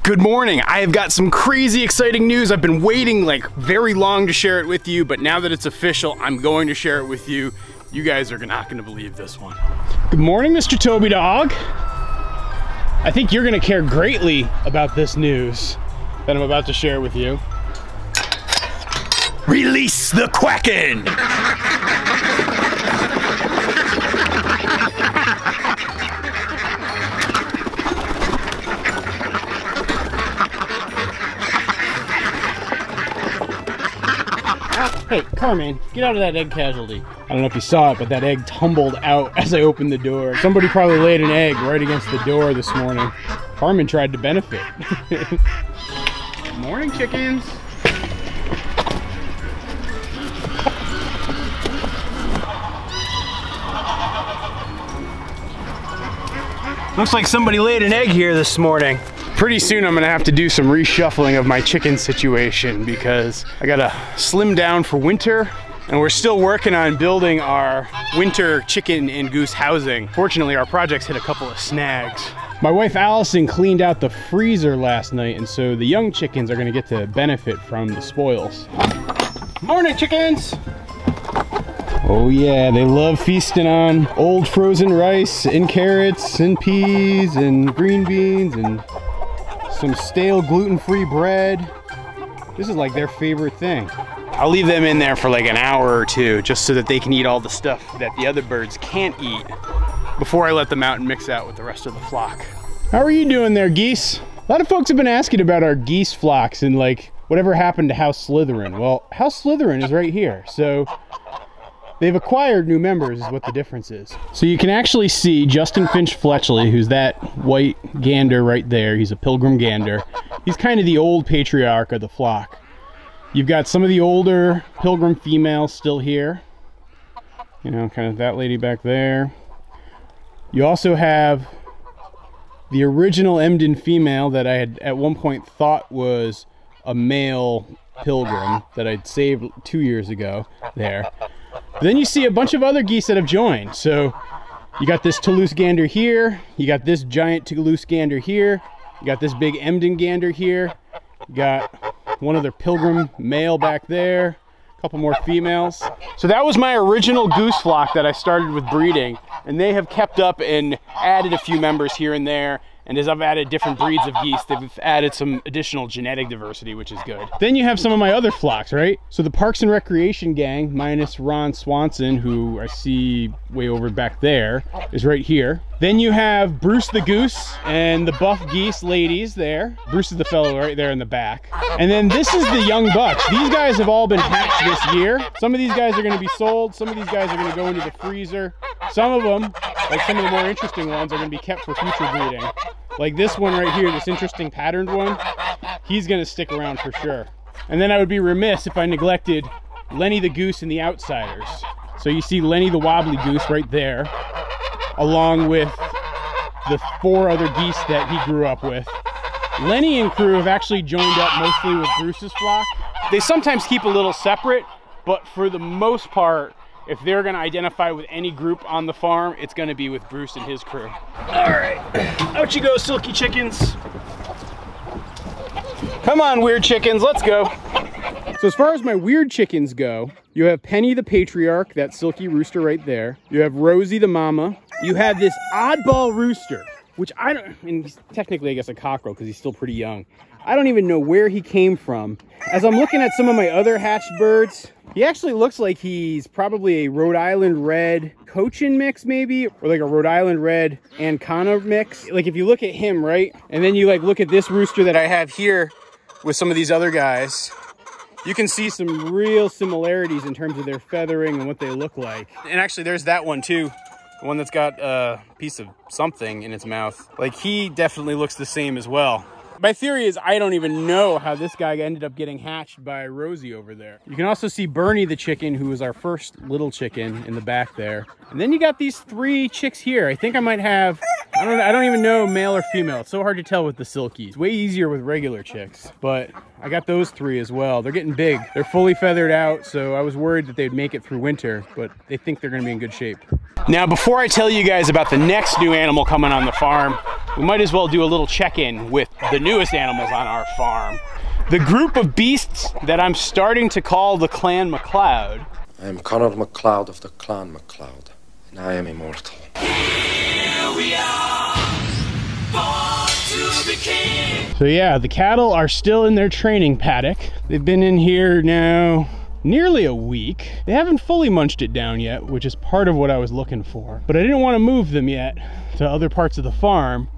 Good morning. I have got some crazy exciting news. I've been waiting like very long to share it with you, but now that it's official, I'm going to share it with you. You guys are not going to believe this one. Good morning, Mr. Toby Dog. I think you're going to care greatly about this news that I'm about to share with you. Release the Kraken! Hey, Carmen, get out of that egg casualty. I don't know if you saw it, but that egg tumbled out as I opened the door. Somebody probably laid an egg right against the door this morning. Carmen tried to benefit. Good morning, chickens. Looks like somebody laid an egg here this morning. Pretty soon I'm gonna have to do some reshuffling of my chicken situation because I gotta slim down for winter, and we're still working on building our winter chicken and goose housing. Fortunately, our project's hit a couple of snags. My wife Allison cleaned out the freezer last night, and so the young chickens are gonna get to benefit from the spoils. Morning, chickens! Oh yeah, they love feasting on old frozen rice and carrots and peas and green beans and some stale gluten-free bread. This is like their favorite thing. I'll leave them in there for like an hour or two just so that they can eat all the stuff that the other birds can't eat before I let them out and mix out with the rest of the flock. How are you doing there, geese? A lot of folks have been asking about our geese flocks and like whatever happened to House Slytherin. Well, House Slytherin is right here. So they've acquired new members is what the difference is. So you can actually see Justin Finch Fletchley, who's that white gander right there. He's a pilgrim gander. He's kind of the old patriarch of the flock. You've got some of the older pilgrim females still here. You know, kind of that lady back there. You also have the original Emden female that I had at one point thought was a male pilgrim that I'd saved 2 years ago there. But then you see a bunch of other geese that have joined. So you got this Toulouse gander here, you got this giant Toulouse gander here, you got this big Emden gander here, you got one other pilgrim male back there, a couple more females. So that was my original goose flock that I started with breeding, and they have kept up and added a few members here and there. And as I've added different breeds of geese, they've added some additional genetic diversity, which is good. Then you have some of my other flocks, right? So the Parks and Recreation gang, minus Ron Swanson, who I see way over back there, is right here. Then you have Bruce the Goose and the buff geese ladies there. Bruce is the fellow right there in the back. And then this is the young bucks. These guys have all been hatched this year. Some of these guys are gonna be sold. Some of these guys are gonna go into the freezer. Some of them, like some of the more interesting ones, are gonna be kept for future breeding. Like this one right here, this interesting patterned one, he's gonna stick around for sure. And then I would be remiss if I neglected Lenny the Goose and the Outsiders. So you see Lenny the Wobbly Goose right there, along with the 4 other geese that he grew up with. Lenny and crew have actually joined up mostly with Bruce's flock. They sometimes keep a little separate, but for the most part, if they're gonna identify with any group on the farm, it's gonna be with Bruce and his crew. All right, out you go, silky chickens. Come on, weird chickens, let's go. So as far as my weird chickens go, you have Penny the patriarch, that silky rooster right there. You have Rosie the mama. You have this oddball rooster, which I don't, and he's technically I guess a cockerel because he's still pretty young. I don't even know where he came from. As I'm looking at some of my other hatched birds, he actually looks like he's probably a Rhode Island Red Cochin mix maybe, or like a Rhode Island Red Ancona mix. Like if you look at him, right? And then you like look at this rooster that I have here with some of these other guys, you can see some real similarities in terms of their feathering and what they look like. And actually there's that one too. The one that's got a piece of something in its mouth. Like he definitely looks the same as well. My theory is I don't even know how this guy ended up getting hatched by Rosie over there. You can also see Bernie the chicken, who was our first little chicken in the back there. And then you got these 3 chicks here. I think I might have, I don't even know male or female. It's so hard to tell with the silkies. It's way easier with regular chicks, but I got those 3 as well. They're getting big. They're fully feathered out, so I was worried that they'd make it through winter, but they think they're gonna be in good shape. Now, before I tell you guys about the next new animal coming on the farm, we might as well do a little check-in with the newest animals on our farm. The group of beasts that I'm starting to call the Clan MacLeod. I am Conor MacLeod of the Clan MacLeod, and I am immortal. Here we are, born to be king. So yeah, the cattle are still in their training paddock. They've been in here now nearly a week. They haven't fully munched it down yet, which is part of what I was looking for. But I didn't want to move them yet to other parts of the farm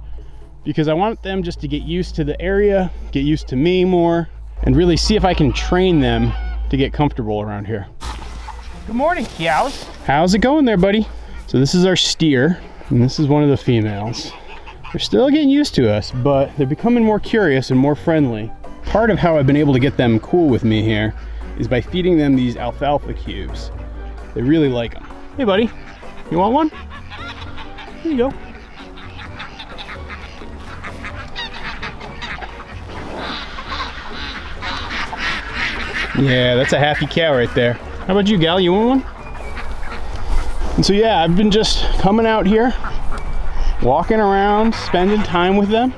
because I want them just to get used to the area, get used to me more, and really see if I can train them to get comfortable around here. Good morning, cows. How's it going there, buddy? So this is our steer, and this is one of the females. They're still getting used to us, but they're becoming more curious and more friendly. Part of how I've been able to get them cool with me here is by feeding them these alfalfa cubes. They really like them. Hey, buddy, you want one? Here you go. Yeah, that's a happy cow right there. How about you, gal? You want one? And so yeah, I've been just coming out here, walking around, spending time with them,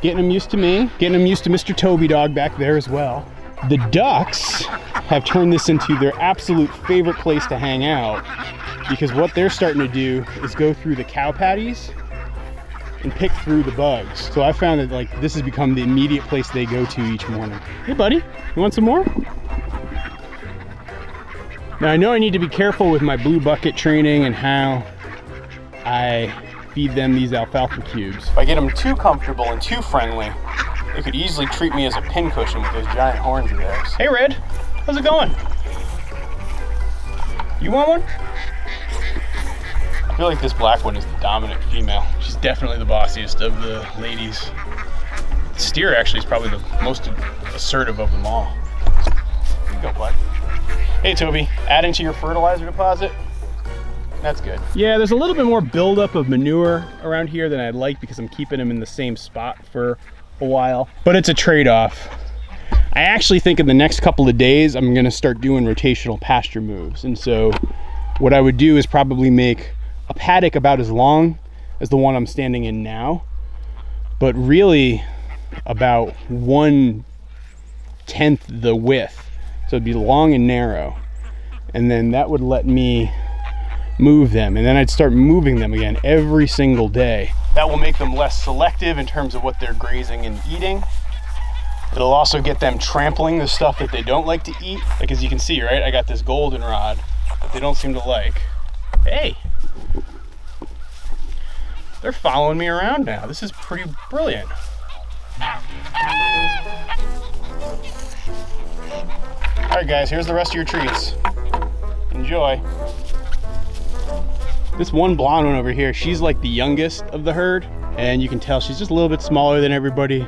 getting them used to me, getting them used to Mr. Toby Dog back there as well. The ducks have turned this into their absolute favorite place to hang out because what they're starting to do is go through the cow patties and pick through the bugs. So I found that like this has become the immediate place they go to each morning. Hey buddy, you want some more? Now I know I need to be careful with my blue bucket training and how I feed them these alfalfa cubes. If I get them too comfortable and too friendly, they could easily treat me as a pincushion with those giant horns of theirs. Hey Red, how's it going? You want one? I feel like this black one is the dominant female. She's definitely the bossiest of the ladies. The steer actually is probably the most assertive of them all. Here you go, bud. Hey Toby, adding to your fertilizer deposit? That's good. Yeah, there's a little bit more buildup of manure around here than I'd like because I'm keeping them in the same spot for a while, but it's a trade-off. I actually think in the next couple of days, I'm gonna start doing rotational pasture moves. And so what I would do is probably make a paddock about as long as the one I'm standing in now, but really about 1/10 the width. So it'd be long and narrow. And then that would let me move them. And then I'd start moving them again every single day. That will make them less selective in terms of what they're grazing and eating. It'll also get them trampling the stuff that they don't like to eat. Like as you can see, right? I got this goldenrod that they don't seem to like. Hey, they're following me around now. This is pretty brilliant. All right guys, here's the rest of your treats. Enjoy. This one blonde one over here, she's like the youngest of the herd, and you can tell she's just a little bit smaller than everybody.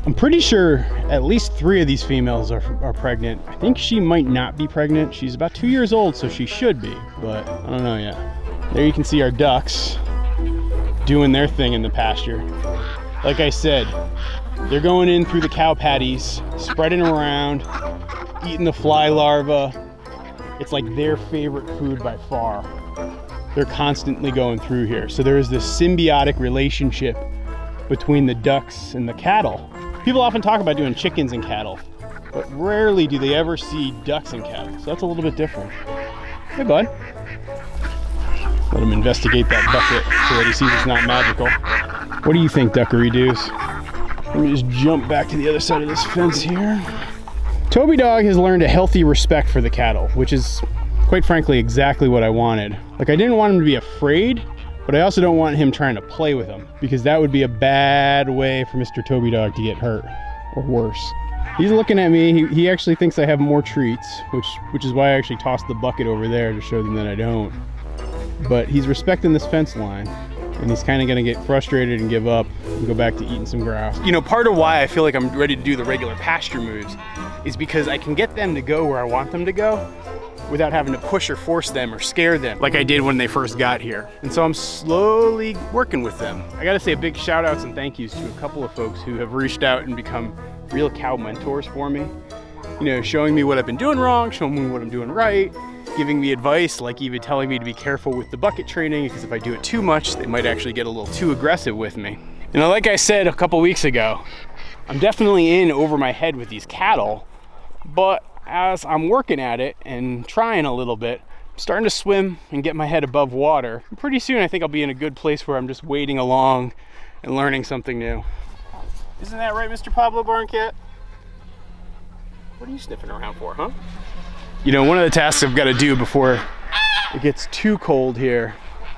I'm pretty sure at least 3 of these females are pregnant. I think she might not be pregnant. She's about 2 years old, so she should be, but I don't know yet. There you can see our ducks doing their thing in the pasture. Like I said, they're going in through the cow patties, spreading around, eating the fly larvae. It's like their favorite food by far. They're constantly going through here. So there is this symbiotic relationship between the ducks and the cattle. People often talk about doing chickens and cattle, but rarely do they ever see ducks and cattle. So that's a little bit different. Hey bud. Let him investigate that bucket so that he sees it's not magical. What do you think, duckaree-doos? Let me just jump back to the other side of this fence here. Toby Dog has learned a healthy respect for the cattle, which is, quite frankly, exactly what I wanted. Like, I didn't want him to be afraid, but I also don't want him trying to play with him, because that would be a bad way for Mr. Toby Dog to get hurt, or worse. He's looking at me. He actually thinks I have more treats, which is why I actually tossed the bucket over there to show them that I don't. But he's respecting this fence line, and he's kind of gonna get frustrated and give up and go back to eating some grass. You know, part of why I feel like I'm ready to do the regular pasture moves is because I can get them to go where I want them to go without having to push or force them or scare them like I did when they first got here. And so I'm slowly working with them. I gotta say a big shout outs and thank yous to a couple of folks who have reached out and become real cow mentors for me. You know, showing me what I've been doing wrong, showing me what I'm doing right, giving me advice, like even telling me to be careful with the bucket training, because if I do it too much, they might actually get a little too aggressive with me. You know, like I said a couple weeks ago, I'm definitely in over my head with these cattle, but as I'm working at it and trying a little bit, I'm starting to swim and get my head above water. And pretty soon I think I'll be in a good place where I'm just wading along and learning something new. Isn't that right, Mr. Pablo Barncat? What are you sniffing around for, huh? You know, one of the tasks I've got to do before it gets too cold here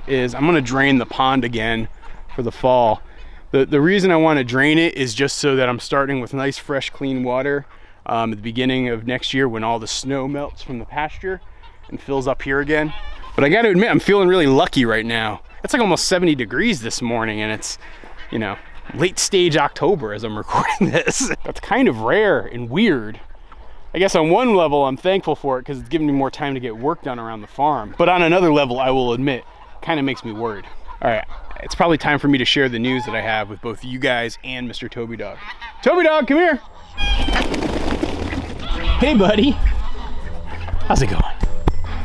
is I'm gonna drain the pond again for the fall. The reason I want to drain it is just so that I'm starting with nice, fresh, clean water at the beginning of next year when all the snow melts from the pasture and fills up here again. But I got to admit, I'm feeling really lucky right now. It's like almost 70 degrees this morning, and it's, you know, late stage October as I'm recording this. That's kind of rare and weird. I guess on one level, I'm thankful for it because it's giving me more time to get work done around the farm. But on another level, I will admit, it kind of makes me worried. All right, it's probably time for me to share the news that I have with both you guys and Mr. Toby Dog. Toby Dog, come here. Hey, buddy. How's it going?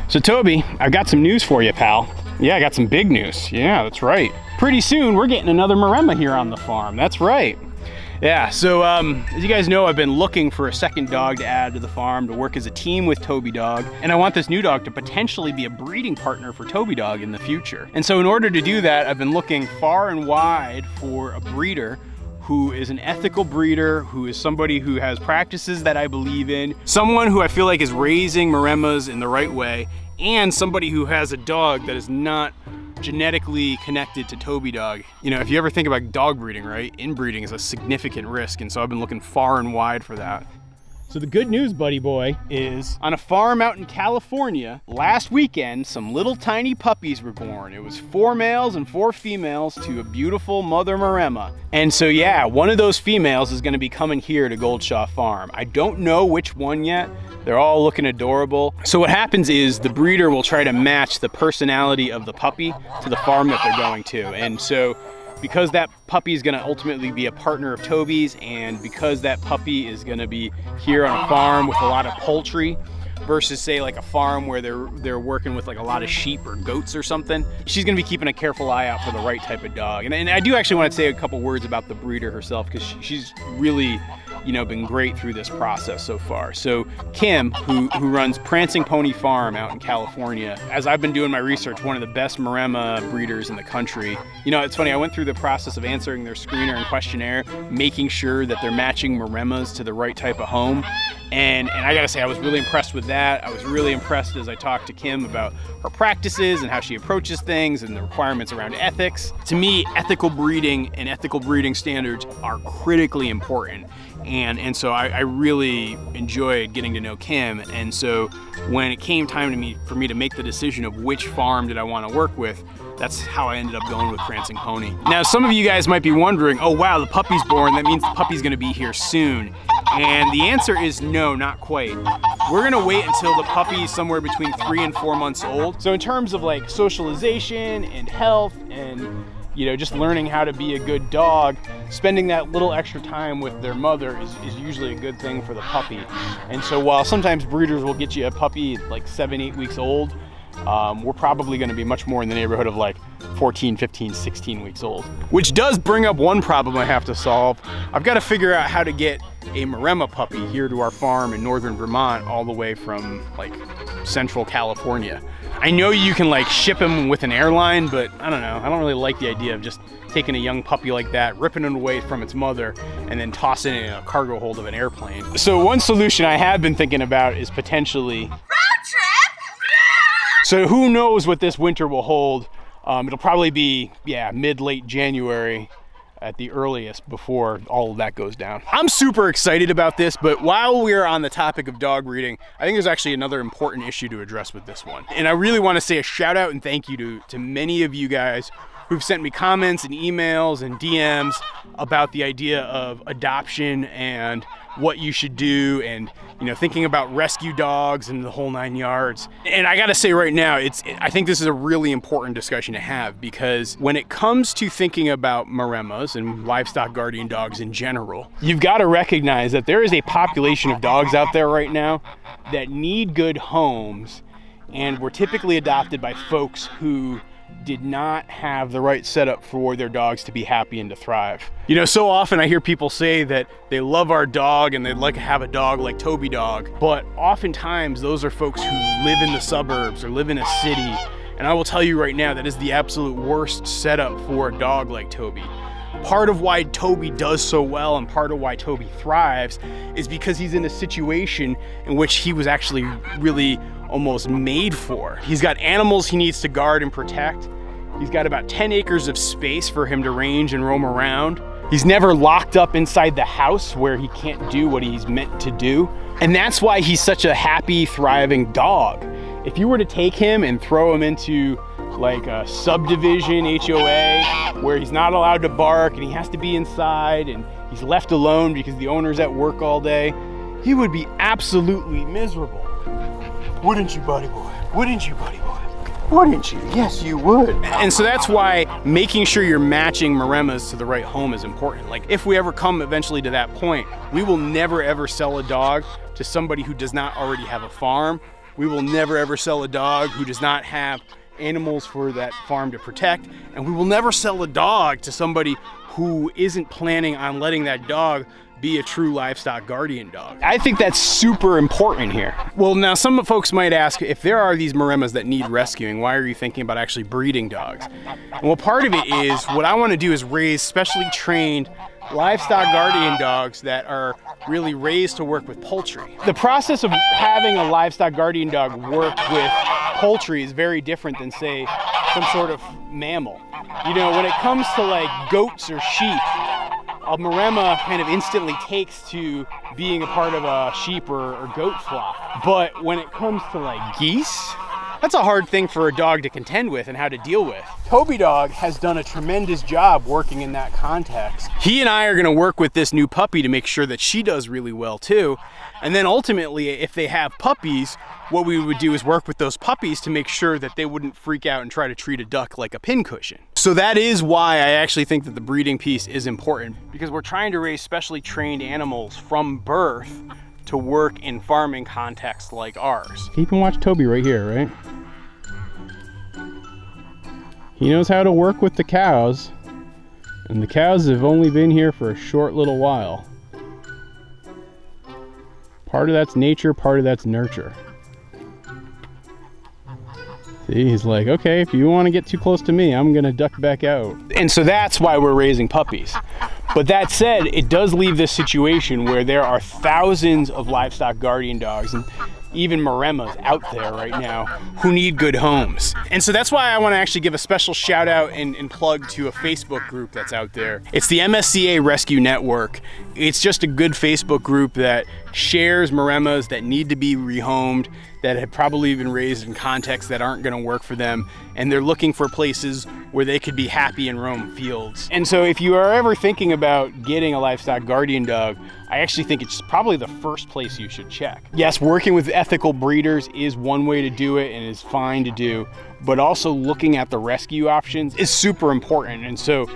So, Toby, I've got some news for you, pal. Yeah, I got some big news. Yeah, that's right. Pretty soon, we're getting another Maremma here on the farm. That's right. Yeah, so as you guys know, I've been looking for a second dog to add to the farm to work as a team with Toby Dog, and I want this new dog to potentially be a breeding partner for Toby Dog in the future. And so in order to do that, I've been looking far and wide for a breeder who is an ethical breeder, who is somebody who has practices that I believe in, someone who I feel like is raising Maremmas in the right way, and somebody who has a dog that is not genetically connected to Toby Dog. You know, if you ever think about dog breeding, right? Inbreeding is a significant risk, and so I've been looking far and wide for that. So the good news, buddy boy, is on a farm out in California, last weekend, some little tiny puppies were born. It was 4 males and 4 females to a beautiful mother Maremma. And so yeah, one of those females is gonna be coming here to Goldshaw Farm. I don't know which one yet. They're all looking adorable. So what happens is the breeder will try to match the personality of the puppy to the farm that they're going to. And so because that puppy is gonna ultimately be a partner of Toby's, and because that puppy is gonna be here on a farm with a lot of poultry versus say like a farm where they're working with like a lot of sheep or goats or something, she's gonna be keeping a careful eye out for the right type of dog. And I do actually want to say a couple words about the breeder herself, because she's really, you know, been great through this process so far. So Kim, who runs Prancing Pony Farm out in California, as I've been doing my research, one of the best Maremma breeders in the country. You know, it's funny, I went through the process of answering their screener and questionnaire, making sure that they're matching Maremmas to the right type of home. And I gotta say, I was really impressed with that. I was really impressed as I talked to Kim about her practices and how she approaches things and the requirements around ethics. To me, ethical breeding and ethical breeding standards are critically important. And so I really enjoyed getting to know Kim. And so when it came time for me to make the decision of which farm did I want to work with, that's how I ended up going with Prancing Pony. Now, some of you guys might be wondering, oh wow, the puppy's born, that means the puppy's gonna be here soon. And the answer is no, not quite. We're gonna wait until the puppy is somewhere between 3 and 4 months old. So in terms of like socialization and health and, you know, just learning how to be a good dog, spending that little extra time with their mother is usually a good thing for the puppy. And so while sometimes breeders will get you a puppy like 7, 8 weeks old, we're probably going to be much more in the neighborhood of like 14, 15, 16 weeks old. Which does bring up one problem I have to solve. I've got to figure out how to get a Maremma puppy here to our farm in northern Vermont all the way from like central California. I know you can like ship him with an airline, but I don't know. I don't really like the idea of just taking a young puppy like that, ripping it away from its mother, and then tossing it in a cargo hold of an airplane. So one solution I have been thinking about is potentially road trip. So who knows what this winter will hold. It'll probably be, yeah, mid-late January at the earliest before all of that goes down. I'm super excited about this, but while we're on the topic of dog breeding, I think there's actually another important issue to address with this one. And I really want to say a shout out and thank you to many of you guys who've sent me comments and emails and DMs about the idea of adoption and what you should do, and you know, thinking about rescue dogs and the whole 9 yards. And I gotta say right now, I think this is a really important discussion to have, because when it comes to thinking about Maremmas and livestock guardian dogs in general, you've got to recognize that there is a population of dogs out there right now that need good homes and were typically adopted by folks who did not have the right setup for their dogs to be happy and to thrive. You know, so often I hear people say that they love our dog and they'd like to have a dog like Toby Dog, but oftentimes those are folks who live in the suburbs or live in a city. And I will tell you right now, that is the absolute worst setup for a dog like Toby. Part of why Toby does so well and part of why Toby thrives is because he's in a situation in which he was actually really almost made for. He's got animals he needs to guard and protect. He's got about 10 acres of space for him to range and roam around. He's never locked up inside the house where he can't do what he's meant to do. And that's why he's such a happy, thriving dog. If you were to take him and throw him into like a subdivision HOA where he's not allowed to bark and he has to be inside and he's left alone because the owner's at work all day, he would be absolutely miserable. Wouldn't you, buddy boy? Wouldn't you, buddy boy? Wouldn't you? Yes, you would. And so that's why making sure you're matching Maremmas to the right home is important. Like, if we ever come eventually to that point, we will never ever sell a dog to somebody who does not already have a farm. We will never ever sell a dog who does not have animals for that farm to protect. And we will never sell a dog to somebody who isn't planning on letting that dog be a true livestock guardian dog. I think that's super important here. Well, now some folks might ask, if there are these Maremmas that need rescuing, why are you thinking about actually breeding dogs? Well, part of it is what I want to do is raise specially trained livestock guardian dogs that are really raised to work with poultry. The process of having a livestock guardian dog work with poultry is very different than, say, some sort of mammal. You know, when it comes to like goats or sheep, a Maremma kind of instantly takes to being a part of a sheep or goat flock. But when it comes to like geese, that's a hard thing for a dog to contend with and how to deal with. Toby Dog has done a tremendous job working in that context. He and I are gonna work with this new puppy to make sure that she does really well too. And then ultimately, if they have puppies, what we would do is work with those puppies to make sure that they wouldn't freak out and try to treat a duck like a pincushion. So that is why I actually think that the breeding piece is important, because we're trying to raise specially trained animals from birth to work in farming contexts like ours. You can watch Toby right here, right? He knows how to work with the cows, and the cows have only been here for a short little while. Part of that's nature, part of that's nurture. See, he's like, okay, if you want to get too close to me, I'm gonna duck back out. And so that's why we're raising puppies. But that said, it does leave this situation where there are thousands of livestock guardian dogs and even Maremmas out there right now who need good homes. And so that's why I want to actually give a special shout out and plug to a Facebook group that's out there. It's the MSCA Rescue Network. It's just a good Facebook group that shares Maremmas that need to be rehomed, that have probably been raised in contexts that aren't going to work for them, and they're looking for places where they could be happy and roam fields. And so if you are ever thinking about getting a livestock guardian dog, I actually think it's probably the first place you should check. Yes, working with ethical breeders is one way to do it and is fine to do, but also looking at the rescue options is super important. And so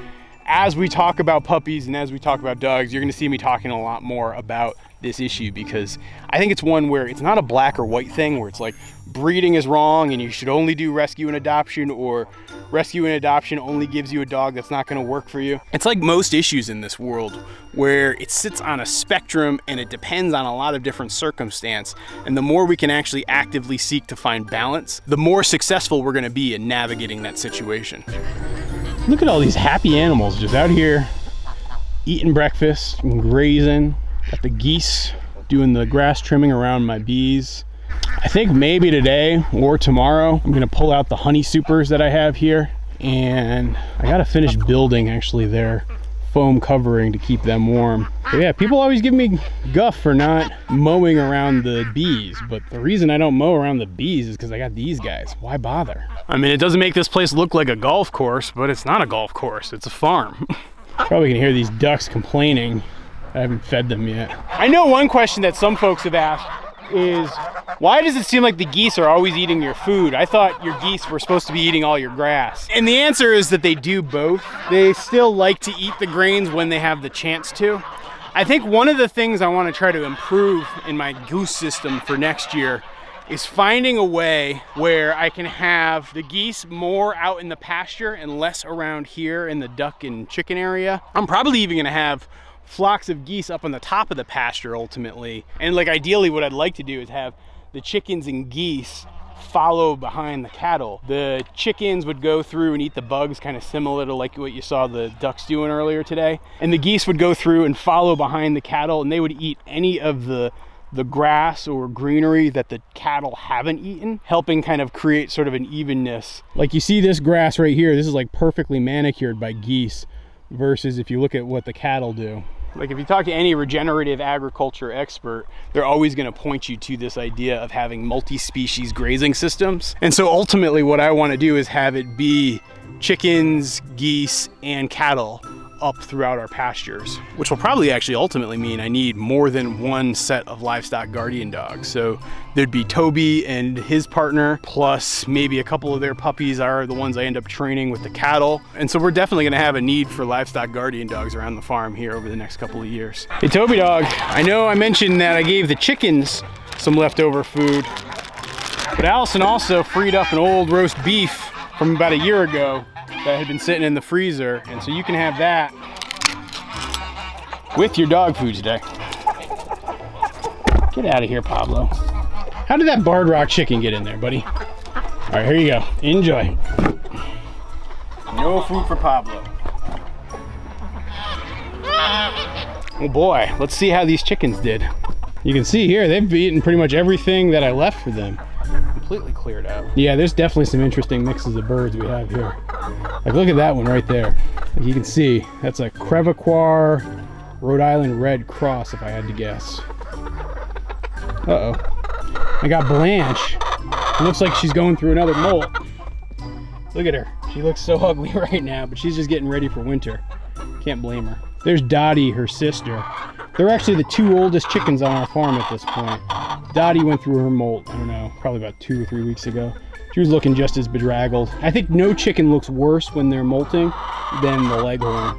as we talk about puppies and as we talk about dogs, you're gonna see me talking a lot more about this issue, because I think it's one where it's not a black or white thing where it's like breeding is wrong and you should only do rescue and adoption, or rescue and adoption only gives you a dog that's not going to work for you. It's like most issues in this world where it sits on a spectrum and it depends on a lot of different circumstance. And the more we can actually actively seek to find balance, the more successful we're going to be in navigating that situation. Look at all these happy animals just out here eating breakfast and grazing. Got the geese doing the grass trimming around my bees. I think maybe today or tomorrow I'm gonna pull out the honey supers that I have here, and I gotta finish building actually their foam covering to keep them warm. But yeah, people always give me guff for not mowing around the bees, but the reason I don't mow around the bees is because I got these guys. Why bother? I mean, it doesn't make this place look like a golf course, but it's not a golf course, it's a farm. Probably can hear these ducks complaining. I haven't fed them yet. I know one question that some folks have asked is, why does it seem like the geese are always eating your food? I thought your geese were supposed to be eating all your grass. And the answer is that they do both. They still like to eat the grains when they have the chance to. I think one of the things I want to try to improve in my goose system for next year is finding a way where I can have the geese more out in the pasture and less around here in the duck and chicken area. I'm probably even gonna have flocks of geese up on the top of the pasture ultimately. And like ideally what I'd like to do is have the chickens and geese follow behind the cattle. The chickens would go through and eat the bugs, kind of similar to like what you saw the ducks doing earlier today. And the geese would go through and follow behind the cattle, and they would eat any of the grass or greenery that the cattle haven't eaten, helping kind of create sort of an evenness. Like you see this grass right here, this is like perfectly manicured by geese, versus if you look at what the cattle do. Like if you talk to any regenerative agriculture expert, they're always going to point you to this idea of having multi-species grazing systems. And so ultimately what I want to do is have it be chickens, geese, and cattle up throughout our pastures, which will probably actually ultimately mean I need more than one set of livestock guardian dogs. So there'd be Toby and his partner, plus maybe a couple of their puppies are the ones I end up training with the cattle. And so we're definitely gonna have a need for livestock guardian dogs around the farm here over the next couple of years. Hey Toby dog, I know I mentioned that I gave the chickens some leftover food, but Allison also freed up an old roast beef from about a year ago that had been sitting in the freezer, and so you can have that with your dog food today. Get out of here, Pablo. How did that barred rock chicken get in there, buddy? All right, here you go. Enjoy. No food for Pablo. Oh boy, let's see how these chickens did. You can see here, they've eaten pretty much everything that I left for them. Completely cleared out. Yeah, there's definitely some interesting mixes of birds we have here. Like look at that one right there. Like you can see, that's a Crevecoeur Rhode Island Red Cross if I had to guess. Uh-oh. I got Blanche. It looks like she's going through another molt. Look at her. She looks so ugly right now, but she's just getting ready for winter. Can't blame her. There's Dottie, her sister. They're actually the two oldest chickens on our farm at this point. Dottie went through her molt, I don't know, probably about 2 or 3 weeks ago. She was looking just as bedraggled. I think no chicken looks worse when they're molting than the leghorn.